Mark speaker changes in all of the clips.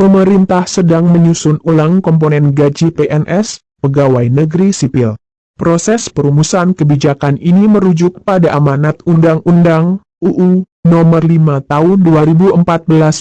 Speaker 1: Pemerintah sedang menyusun ulang komponen gaji PNS, pegawai negeri sipil. Proses perumusan kebijakan ini merujuk pada amanat Undang-Undang UU Nomor 5 Tahun 2014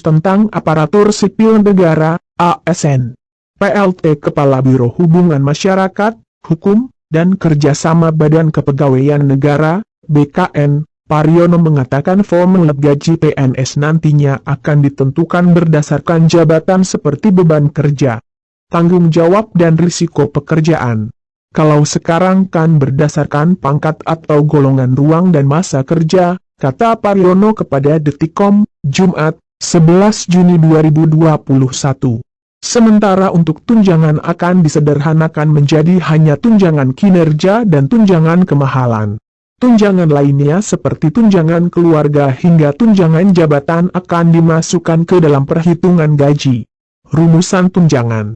Speaker 1: tentang Aparatur Sipil Negara, ASN. PLT Kepala Biro Hubungan Masyarakat, Hukum, dan Kerjasama Badan Kepegawaian Negara, BKN, Pariono mengatakan formula gaji PNS nantinya akan ditentukan berdasarkan jabatan seperti beban kerja, tanggung jawab dan risiko pekerjaan. Kalau sekarang kan berdasarkan pangkat atau golongan ruang dan masa kerja, kata Pariono kepada Detikcom, Jumat, 11 Juni 2021. Sementara untuk tunjangan akan disederhanakan menjadi hanya tunjangan kinerja dan tunjangan kemahalan. Tunjangan lainnya seperti tunjangan keluarga hingga tunjangan jabatan akan dimasukkan ke dalam perhitungan gaji. Rumusan tunjangan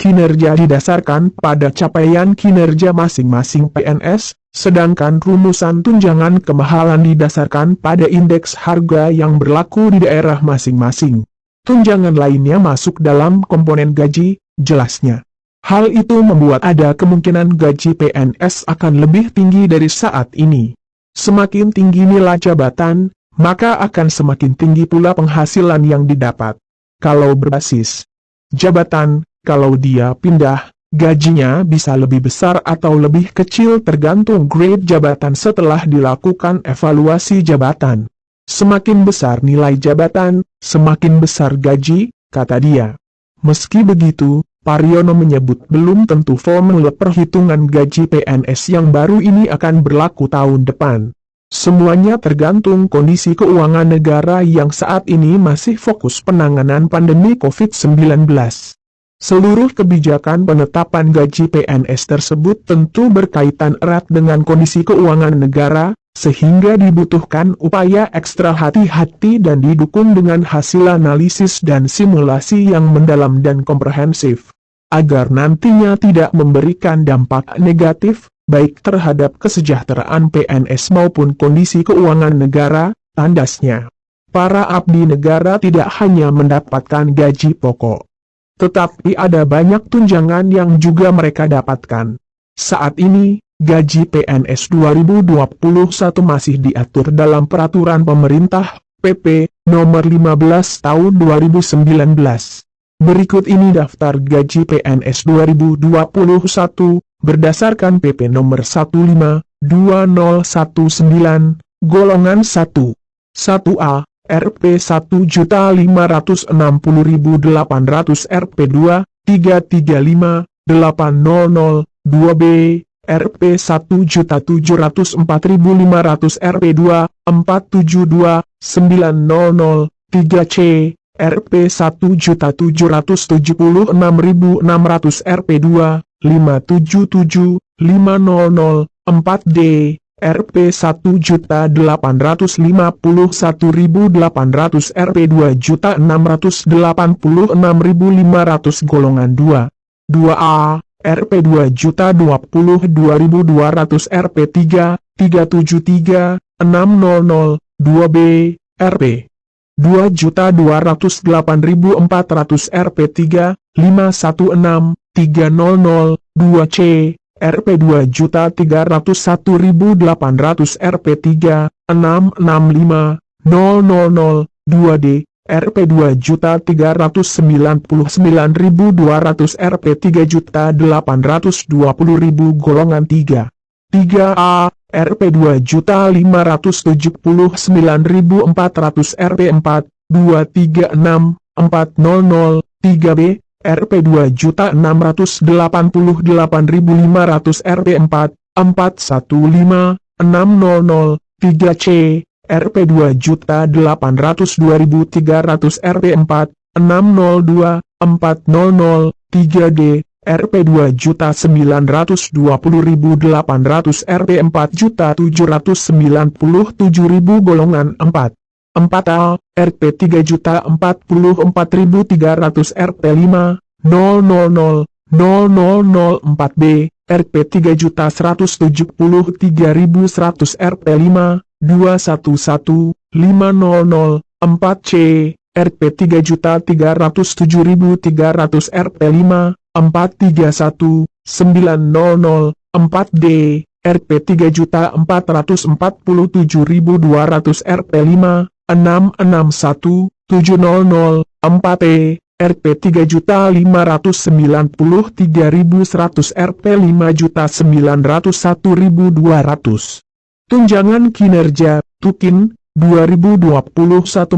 Speaker 1: kinerja didasarkan pada capaian kinerja masing-masing PNS, sedangkan rumusan tunjangan kemahalan didasarkan pada indeks harga yang berlaku di daerah masing-masing. Tunjangan lainnya masuk dalam komponen gaji, jelasnya. Hal itu membuat ada kemungkinan gaji PNS akan lebih tinggi dari saat ini. Semakin tinggi nilai jabatan, maka akan semakin tinggi pula penghasilan yang didapat. Kalau berbasis jabatan, kalau dia pindah, gajinya bisa lebih besar atau lebih kecil tergantung grade jabatan setelah dilakukan evaluasi jabatan. Semakin besar nilai jabatan, semakin besar gaji, kata dia. Meski begitu, Pariono menyebut belum tentu formula perhitungan gaji PNS yang baru ini akan berlaku tahun depan. Semuanya tergantung kondisi keuangan negara yang saat ini masih fokus penanganan pandemi COVID-19. Seluruh kebijakan penetapan gaji PNS tersebut tentu berkaitan erat dengan kondisi keuangan negara, sehingga dibutuhkan upaya ekstra hati-hati dan didukung dengan hasil analisis dan simulasi yang mendalam dan komprehensif, agar nantinya tidak memberikan dampak negatif, baik terhadap kesejahteraan PNS maupun kondisi keuangan negara, tandasnya. Para abdi negara tidak hanya mendapatkan gaji pokok, tetapi ada banyak tunjangan yang juga mereka dapatkan. Saat ini, gaji PNS 2021 masih diatur dalam Peraturan Pemerintah, PP, Nomor 15 Tahun 2019. Berikut ini daftar gaji PNS 2021, berdasarkan PP Nomor 152019, Golongan 1. 1A, Rp 1.560.800 Rp 2, 335.800, 2B, Rp 1.704.500 Rp 2, 472.900, 3C, Rp 1.776.600 Rp 2, 577.500, 4D, Rp 1.851.800 Rp 2.686.500 golongan 2. 2A, Rp 2.022.200 Rp 3, 373.600, 2B, Rp 2.208.400 Rp 3, 516.300, 2C, Rp 2.301.800 Rp 3, 665.000, 2D, Rp 2.399.200 Rp 3.820.000 golongan 3. 3A, Rp 2.579.400 Rp 4, 236.400, 3B, Rp 2.688.500 Rp 4, 415.600, 3C, Rp 2.802.300 Rp 4, 602.400, 3D, Rp 2.920.800 Rp 4.797.000 golongan 4. 4A, Rp 3.044.300 Rp 5, 000, 4B, Rp 3.173.100 Rp 5, 211.500, 4C, Rp 3.307.300 Rp 5, 431, 900, 4D, Rp 3.447.200 Rp 5, 661, 700, 4E, Rp 3.593.100 Rp 5.901.200. Tunjangan kinerja, Tukin, 2021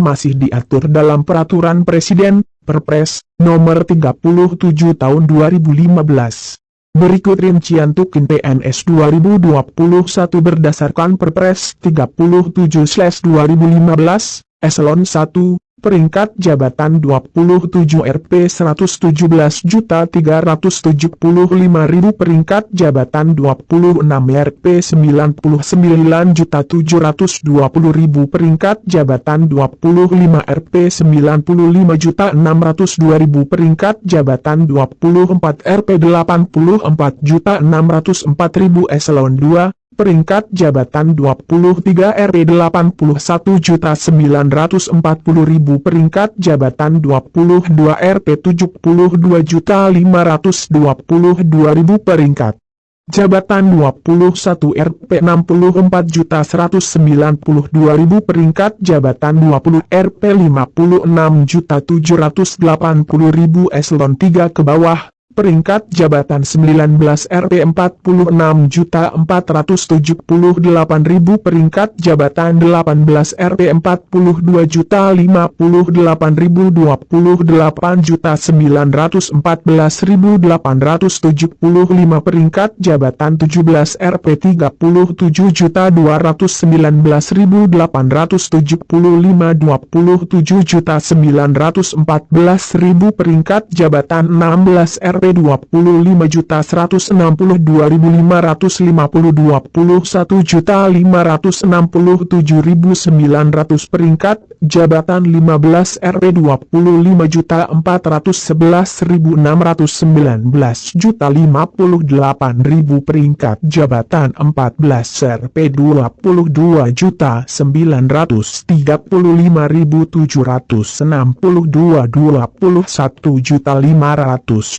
Speaker 1: masih diatur dalam Peraturan Presiden, Perpres, Nomor 37 Tahun 2015. Berikut rincian Tukin PNS 2021 berdasarkan Perpres 37/2015, Eselon 1, peringkat jabatan 27 Rp 117.375.000, peringkat jabatan 26 Rp 99.720.000, peringkat jabatan 25 Rp 95.602.000, peringkat jabatan 24 Rp 84.604.000, Eselon 2, peringkat jabatan 23 Rp 81.940.000, peringkat jabatan 22 Rp 72.522.000, peringkat jabatan 21 Rp 64.192.000, peringkat jabatan 20 Rp 56.780.000, Eselon 3 ke bawah, peringkat jabatan 19 Rp 46.478.000, peringkat jabatan 18 Rp 42.058.914.875, peringkat jabatan 17 Rp 37.219.875, 27.914.000, peringkat jabatan 16 Rp 25.162.550, 21.567.900, peringkat jabatan 15 Rp 25.411.619, 58.000, peringkat jabatan 14 Rp 22.935.762,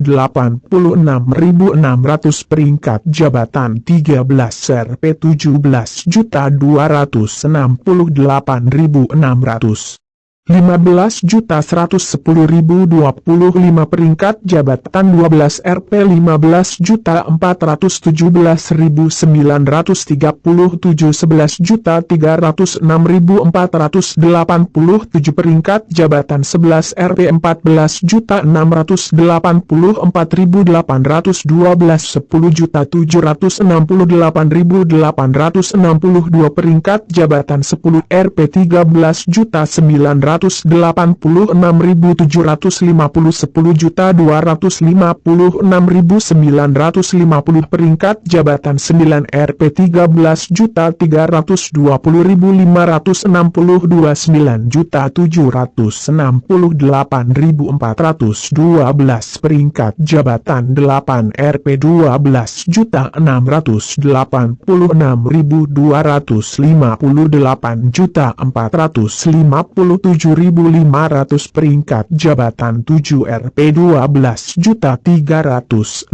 Speaker 1: 21.586.600, peringkat jabatan 13 Rp 17.268.600, 15.110.025, peringkat jabatan 12 Rp 15.417.937, 11.306.487, peringkat jabatan 11 Rp 14.684.812, 10.768.862, peringkat jabatan 10 Rp 13.986.750, 10.256.950, peringkat jabatan 9 Rp 13.320.562, 9.768.412, peringkat jabatan 8 Rp 12.686.258, 457.500, peringkat jabatan 7 Rp 12.316.508,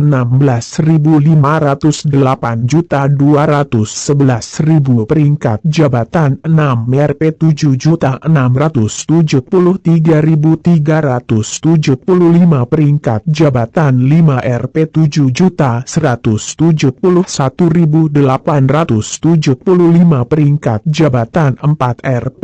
Speaker 1: 211.000, peringkat jabatan 6 Rp 7.673.375, peringkat jabatan 5 Rp 7.171.875, peringkat jabatan 4 Rp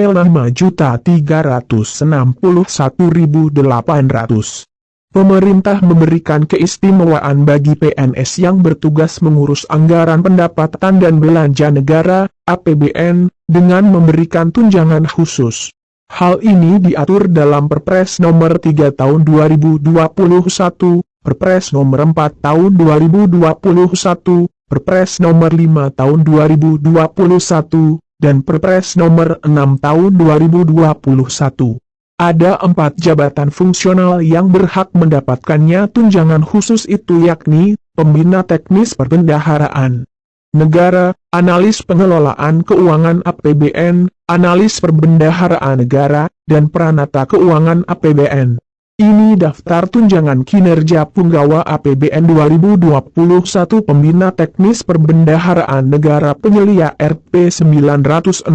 Speaker 1: 5.361.800. Pemerintah memberikan keistimewaan bagi PNS yang bertugas mengurus anggaran pendapatan dan belanja negara, APBN, dengan memberikan tunjangan khusus. Hal ini diatur dalam Perpres Nomor 3 Tahun 2021, Perpres Nomor 4 Tahun 2021, Perpres Nomor 5 Tahun 2021, dan Perpres Nomor 6 Tahun 2021. Ada 4 jabatan fungsional yang berhak mendapatkannya tunjangan khusus itu, yakni Pembina Teknis Perbendaharaan, negara, analis pengelolaan keuangan APBN, analis perbendaharaan negara, dan peranata keuangan APBN. Ini daftar tunjangan kinerja punggawa APBN 2021 Pembina Teknis Perbendaharaan Negara Penyelia Rp 960.000,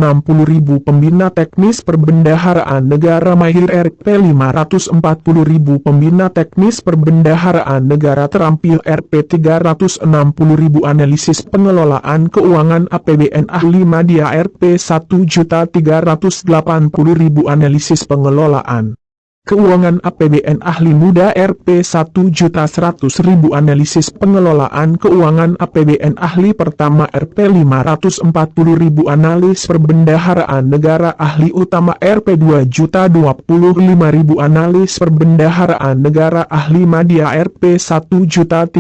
Speaker 1: Pembina Teknis Perbendaharaan Negara Mahir Rp 540.000, Pembina Teknis Perbendaharaan Negara Terampil Rp 360.000, Analisis Pengelolaan Keuangan APBN Ahli Media Rp 1.380.000, Analisis Pengelolaan Keuangan APBN Ahli Muda Rp 1.100.000, Analisis Pengelolaan Keuangan APBN Ahli Pertama Rp 540.000, Analis Perbendaharaan Negara Ahli Utama Rp 2.025.000, Analis Perbendaharaan Negara Ahli Media Rp 1.380.000,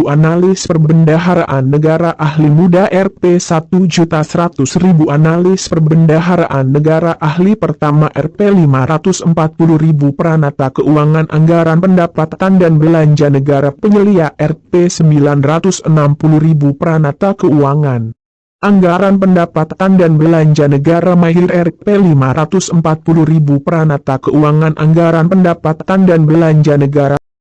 Speaker 1: Analis Perbendaharaan Negara Ahli Muda Rp 1.100.000, Analis Perbendaharaan Negara Ahli Pertama Rp 540.000, Peranata Keuangan Anggaran Pendapatan dan Belanja Negara Penyelia Rp 960.000, Peranata Keuangan Anggaran Pendapatan dan Belanja Negara Mahir Rp 540.000, Peranata Keuangan Anggaran Pendapatan dan Belanja Negara